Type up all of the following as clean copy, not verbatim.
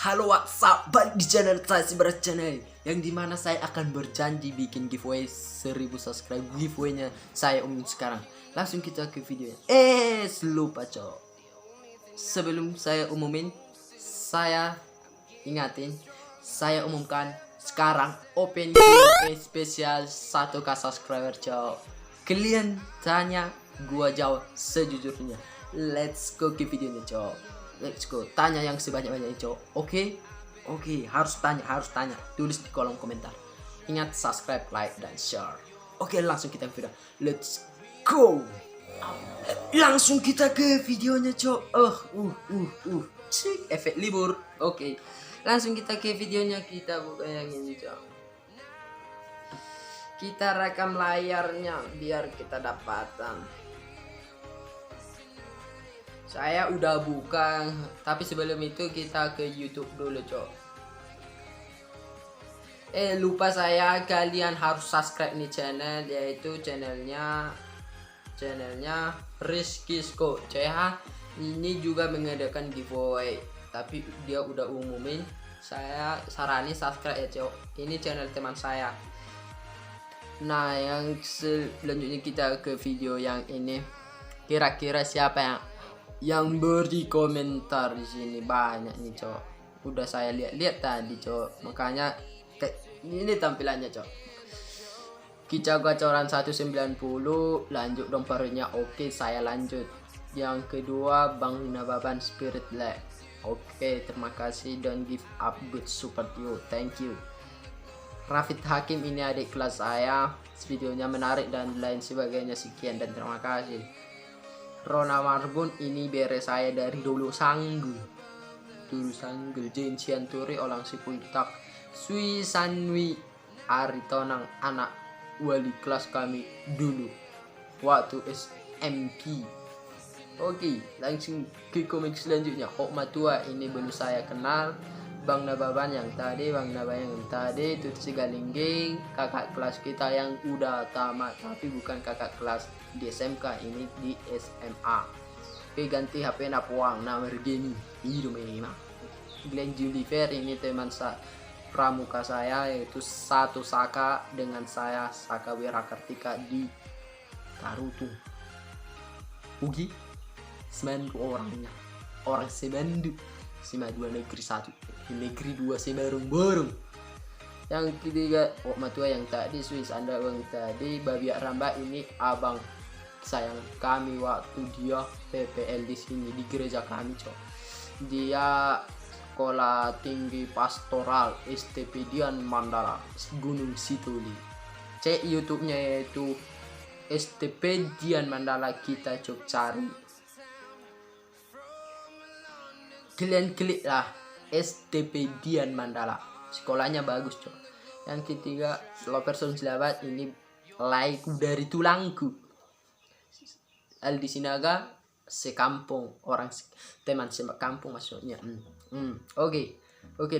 Halo WhatsApp, balik di channel saya si Berat Channel, yang dimana saya akan berjanji bikin giveaway 1000 subscribe. Giveaway-nya saya umumin sekarang. Langsung kita ke videonya. Lupa cowok. Sebelum saya umumin, saya ingatin, saya umumkan sekarang open giveaway spesial 1k subscriber cowok. Kalian tanya, gua jawab sejujurnya. Let's go ke videonya cowok. Let's go, tanya yang sebanyak-banyaknya cowok. Oke, harus tanya. Tulis di kolom komentar. Ingat subscribe, like, dan share. Oke, langsung kita ke video. Let's go. Langsung kita ke videonya cowok. Cik, efek libur. Oke, langsung kita ke videonya. Kita buka yang ini cowok. Kita rekam layarnya biar kita dapatan. Saya udah buka, tapi sebelum itu kita ke YouTube dulu cok. Lupa saya, kalian harus subscribe nih channel, yaitu channelnya Rizkysko CH. Ini juga mengadakan giveaway, tapi dia udah umumin. Saya sarani subscribe ya cok. Ini channel teman saya. Nah, yang selanjutnya kita ke video yang ini. Kira-kira siapa yang beri komentar di sini? Banyak nih cok, udah saya lihat tadi cok, makanya ini tampilannya cok. Kita gacoran 190, lanjut dong parunya. Oke, saya lanjut. Yang kedua Bang Nababan Spirit Lab. Oke, terima kasih, don't give up, good support you, thank you. Rafid Hakim, ini adik kelas saya, videonya menarik dan lain sebagainya, sekian dan terima kasih. Rona Marbun, ini bere saya dari dulu sanggul Jane Cianturi Olang Sipuntak Sui Sanwi Aritonang, anak wali kelas kami dulu waktu SMP. Oke, langsung ke komik selanjutnya. Matua, ini belum saya kenal. Bang Nababan yang tadi, Tutsi Galingging, kakak kelas kita yang udah tamat, tapi bukan kakak kelas di SMK, ini di SMA. Ganti HP Napuang, nama Regeni, hidup ini mah. Glenn Julifer, ini teman pramuka saya, yaitu satu Saka dengan saya, Saka Wirakartika di Tarutung. Ugi, 9 orangnya, orang Semandu. Sima 2 negeri 1, negeri 2 sebarung-barung. Yang ketiga Matua yang tadi, Swiss Andawang tadi, Babiak Ramba, ini abang sayang kami waktu dia PPL di sini di gereja kami cok. Dia sekolah tinggi pastoral STP Dian Mandala Gunung Situli. Cek YouTube-nya yaitu STP Dian Mandala, kita cok cari. Kalian klik lah STP Dian Mandala, sekolahnya bagus cok. Yang ketiga Loperson Selabat, ini like dari tulangku, Aldi Sinaga, sekampung, orang teman sekampung maksudnya. Oke,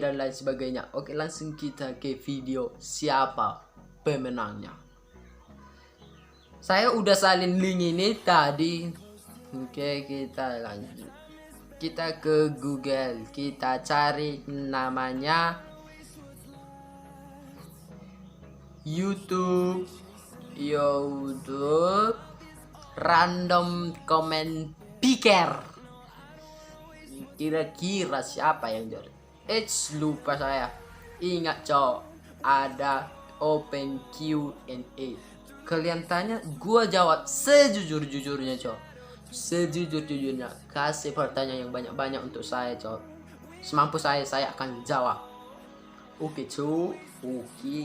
dan lain sebagainya. Oke, langsung kita ke video siapa pemenangnya. Saya udah salin link ini tadi. Oke, kita lanjut. Kita ke Google, kita cari namanya YouTube random comment picker. Kira-kira siapa yang jawab? Lupa saya. Ingat cowok, ada open Q&A. Kalian tanya, gua jawab sejujur-jujurnya cowok. Sejujur-jujurnya, kasih pertanyaan yang banyak-banyak untuk saya cok. Semampu saya akan jawab. Oke cok. Oke,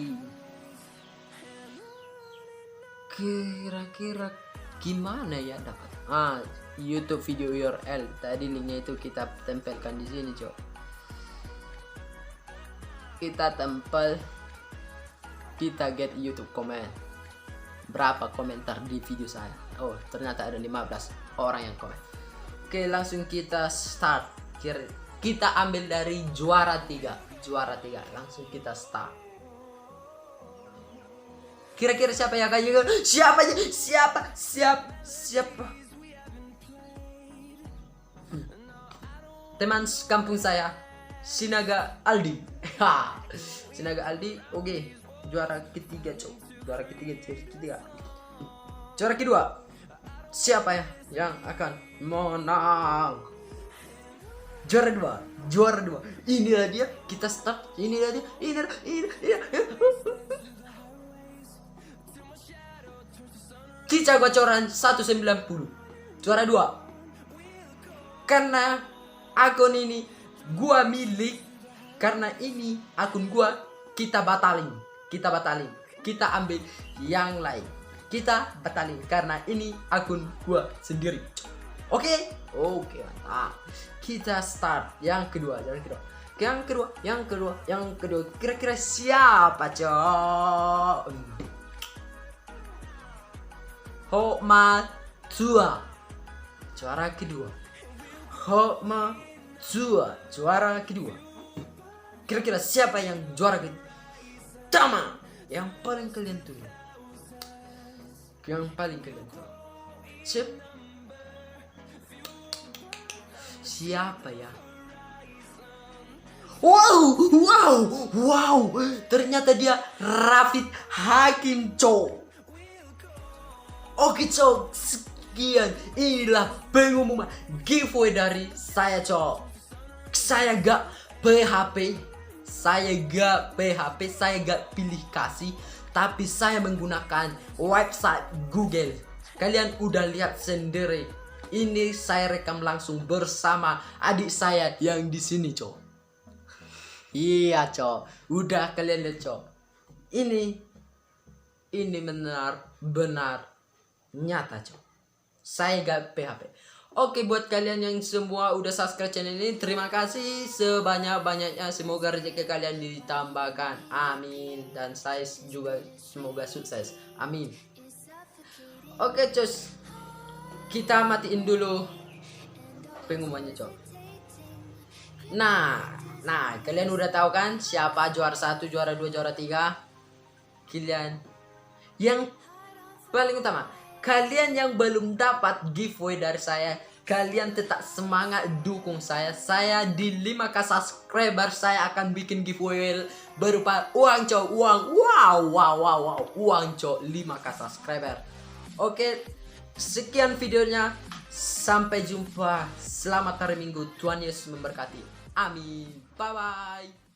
kira-kira gimana ya dapat YouTube video URL tadi, linknya itu kita tempelkan di sini cok. Kita tempel, kita get YouTube comment. Berapa komentar di video saya? Oh, ternyata ada 15 orang yang komen. Oke, langsung kita start. Kita ambil dari juara 3. Langsung kita start. Kira-kira siapa yang akan juga? Siapa? Teman kampung saya, Sinaga Aldi. Ha, Sinaga Aldi, oke. Juara ketiga, cok. Juara ketiga. Juara kedua. Siapa ya yang akan menang? Juara dua. Inilah dia, kita start. Inilah dia. Cica Bocoran 190. Juara 2. Karena akun ini gua milik, karena ini akun gua, kita batalin. Kita ambil yang lain. Kita batalin karena ini akun gua sendiri. Oke, mantap. Kita start yang kedua. Kira-kira siapa, cok? Hokma Tua, juara kedua. Kira-kira siapa yang juara pertama? Yang paling kalian tunggu. Cep. Siapa ya? Wow. Ternyata dia Rafid Hakim, cok. Oke, cok. Sekian. Inilah pengumuman giveaway dari saya, cok. Saya gak PHP. Saya gak pilih kasih. Tapi saya menggunakan website Google. Kalian udah lihat sendiri. Ini saya rekam langsung bersama adik saya yang di sini, cok. Iya, cok. Udah kalian lihat, cok. Ini benar nyata, cok. Saya gak PHP. Oke, buat kalian yang semua udah subscribe channel ini, terima kasih sebanyak-banyaknya. Semoga rezeki kalian ditambahkan, amin. Dan saya juga semoga sukses, amin. Oke, cos, kita matiin dulu pengumumannya, cok. Nah, kalian udah tahu kan siapa juara 1, juara 2, juara 3. Kalian yang paling utama, kalian yang belum dapat giveaway dari saya, kalian tetap semangat dukung saya. Saya di 5k subscriber saya akan bikin giveaway berupa uang, cok. Uang, cok. 5k subscriber. Oke, sekian videonya. Sampai jumpa. Selamat hari Minggu. Tuhan Yesus memberkati. Amin. Bye bye.